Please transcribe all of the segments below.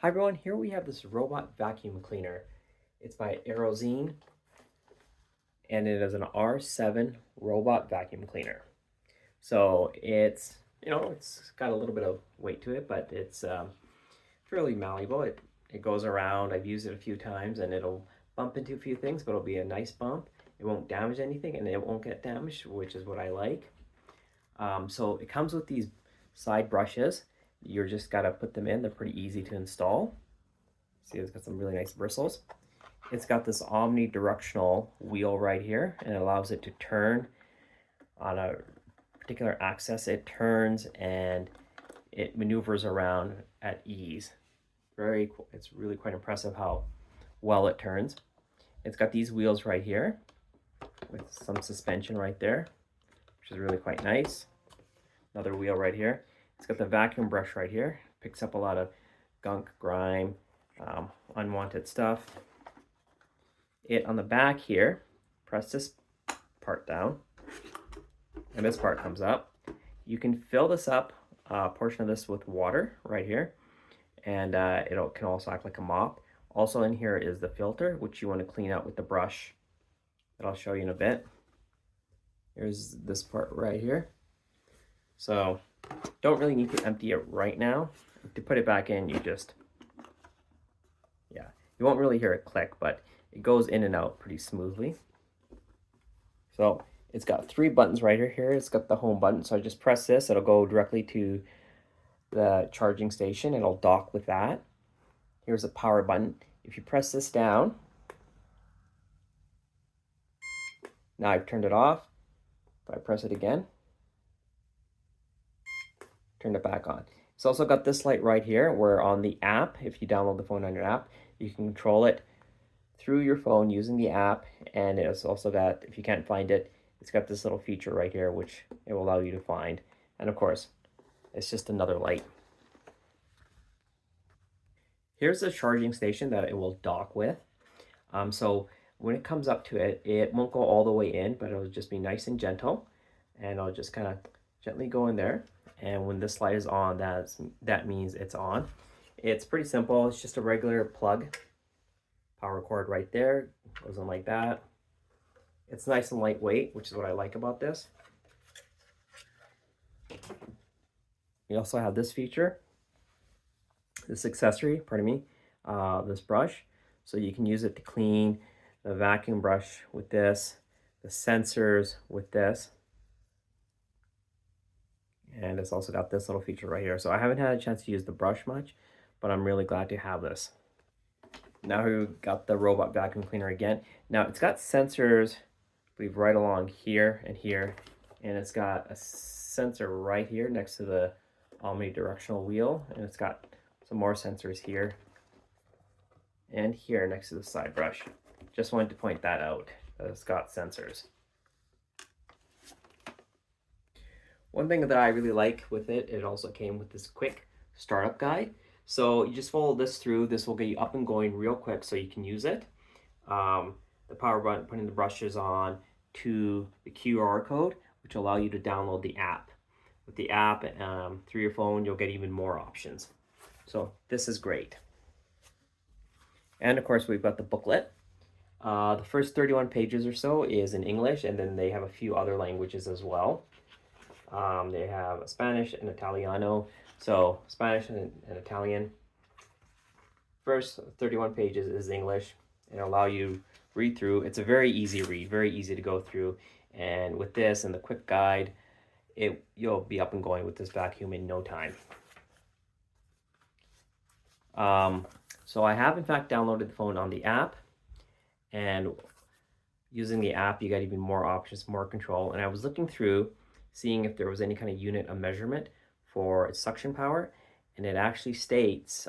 Hi everyone, here we have this robot vacuum cleaner. It's by Airzeen and it is an R7 robot vacuum cleaner. So it's got a little bit of weight to it, but it's fairly malleable. It goes around. I've used it a few times and it'll bump into a few things, but it'll be a nice bump. It won't damage anything and it won't get damaged, which is what I like. So it comes with these side brushes. You're just gotta put them in. They're pretty easy to install. See, it's got some really nice bristles. It's got this omnidirectional wheel right here, and it allows it to turn on a particular axis. It turns and it maneuvers around at ease. Very cool. It's really quite impressive how well it turns. It's got these wheels right here with some suspension right there, which is really quite nice. Another wheel right here. It's got the vacuum brush right here. Picks up a lot of gunk, grime, unwanted stuff. On the back here, press this part down, and this part comes up. You can fill this up, a portion of this with water right here, and it can also act like a mop. Also in here is the filter, which you want to clean out with the brush that I'll show you in a bit. Here's this part right here. So don't really need to empty it right now. To put it back in, you won't really hear it click, but it goes in and out pretty smoothly. So it's got 3 buttons right here. It's got the home button. So I just press this. It'll go directly to the charging station. It'll dock with that. Here's a power button. If you press this down, now I've turned it off. If I press it again, turn it back on. It's also got this light right here where on the app, if you download the phone on your app, you can control it through your phone using the app. And it's also got, if you can't find it, it's got this little feature right here which it will allow you to find. And of course, it's just another light. Here's the charging station that it will dock with. So when it comes up to it, it won't go all the way in, but it'll just be nice and gentle. And I'll just kind of gently go in there. And when this light is on, that means it's on. It's pretty simple. It's just a regular plug. Power cord right there. Goes on like that. It's nice and lightweight, which is what I like about this. You also have this feature, this accessory, pardon me, this brush. So you can use it to clean the vacuum brush with this, the sensors with this. And it's also got this little feature right here. So I haven't had a chance to use the brush much, but I'm really glad to have this. Now we've got the robot vacuum cleaner again. Now it's got sensors, I believe, right along here and here. And it's got a sensor right here next to the omnidirectional wheel. And it's got some more sensors here and here next to the side brush. Just wanted to point that out, that it's got sensors. One thing that I really like with it, it also came with this quick startup guide. So you just follow this through. This will get you up and going real quick so you can use it. The power button, putting the brushes on, to the QR code, which will allow you to download the app. With the app through your phone, you'll get even more options. So this is great. And of course, we've got the booklet. The first 31 pages or so is in English, and then they have a few other languages as well. They have Spanish and Italiano. So Spanish and Italian. First 31 pages is English. It'll allow you to read through. It's a very easy read, very easy to go through. And with this and the quick guide, you'll be up and going with this vacuum in no time. So I have in fact downloaded the phone on the app, and using the app you got even more options, more control. And I was looking through, seeing if there was any kind of unit of measurement for its suction power, and it actually states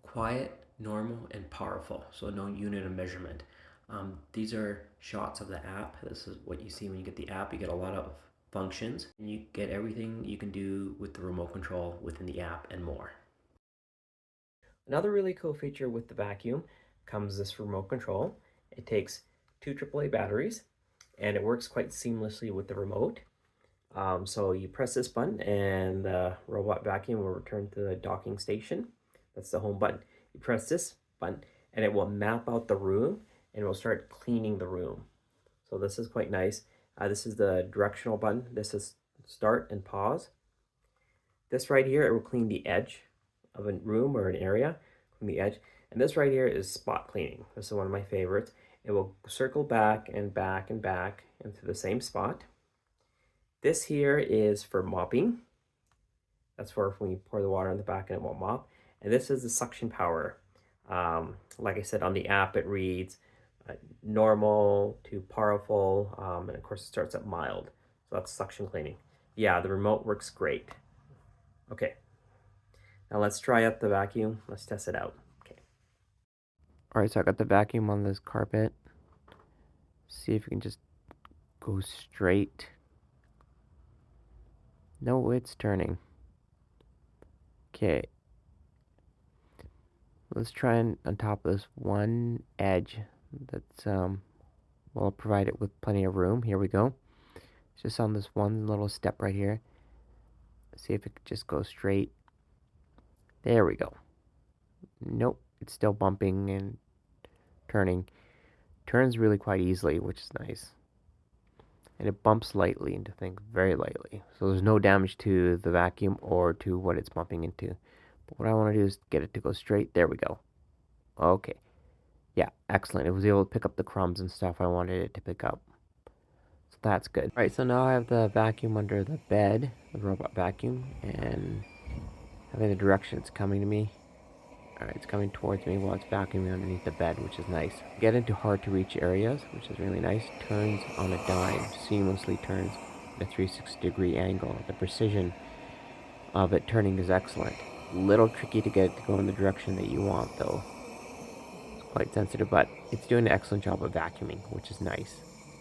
quiet, normal, and powerful. So no unit of measurement. These are shots of the app. This is what you see when you get the app. You get a lot of functions, and you get everything you can do with the remote control within the app and more. Another really cool feature with the vacuum comes this remote control. It takes 2 AAA batteries, and it works quite seamlessly with the remote. So you press this button and the robot vacuum will return to the docking station. That's the home button. You press this button and it will map out the room and it will start cleaning the room. So this is quite nice. This is the directional button. This is start and pause. This right here, it will clean the edge of a room or an area, clean the edge. And this right here is spot cleaning. This is one of my favorites. It will circle back and back and back into the same spot. This here is for mopping. That's for when you pour the water on the back and it won't mop. And this is the suction power. Like I said, on the app, it reads normal to powerful, and of course it starts at mild. So that's suction cleaning. Yeah, the remote works great. Okay, now let's try out the vacuum. Let's test it out. Okay. All right, so I got the vacuum on this carpet. See if you can just go straight. No, it's turning. Okay. Let's try and on top of this one edge that's will provide it with plenty of room. Here we go. It's just on this one little step right here. See if it could just go straight. There we go. Nope, it's still bumping and turning. Turns really quite easily, which is nice. And it bumps lightly into things, very lightly. So there's no damage to the vacuum or to what it's bumping into. But what I want to do is get it to go straight. There we go. Okay. Yeah, excellent. It was able to pick up the crumbs and stuff I wanted it to pick up. So that's good. All right, so now I have the vacuum under the bed, the robot vacuum, and having the direction it's coming to me. Alright, it's coming towards me while it's vacuuming underneath the bed, which is nice. Get into hard to reach areas, which is really nice. Turns on a dime, seamlessly turns at a 360-degree angle. The precision of it turning is excellent. Little tricky to get it to go in the direction that you want, though. It's quite sensitive, but it's doing an excellent job of vacuuming, which is nice.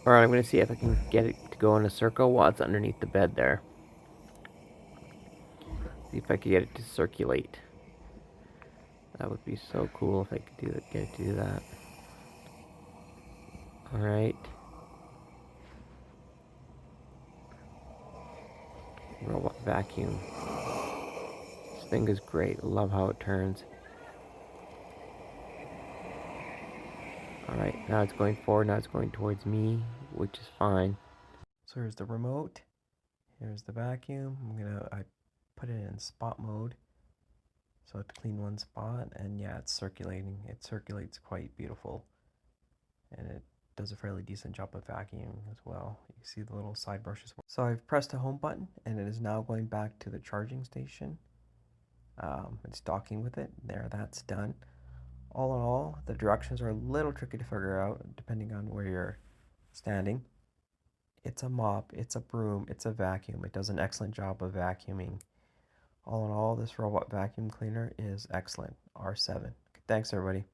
Alright, I'm going to see if I can get it to go in a circle while it's underneath the bed there. See if I can get it to circulate. That would be so cool if I could do it, get it to do that. Alright. Robot vacuum. This thing is great. Love how it turns. Alright, now it's going forward. Now it's going towards me, which is fine. So here's the remote. Here's the vacuum. I put it in spot mode. So I have to clean one spot, and yeah, it's circulating. It circulates quite beautiful. And it does a fairly decent job of vacuuming as well. You can see the little side brushes. So I've pressed the home button, and it is now going back to the charging station. It's docking with it. There, that's done. All in all, the directions are a little tricky to figure out depending on where you're standing. It's a mop, it's a broom, it's a vacuum. It does an excellent job of vacuuming. All in all, this robot vacuum cleaner is excellent. R7. Thanks, everybody.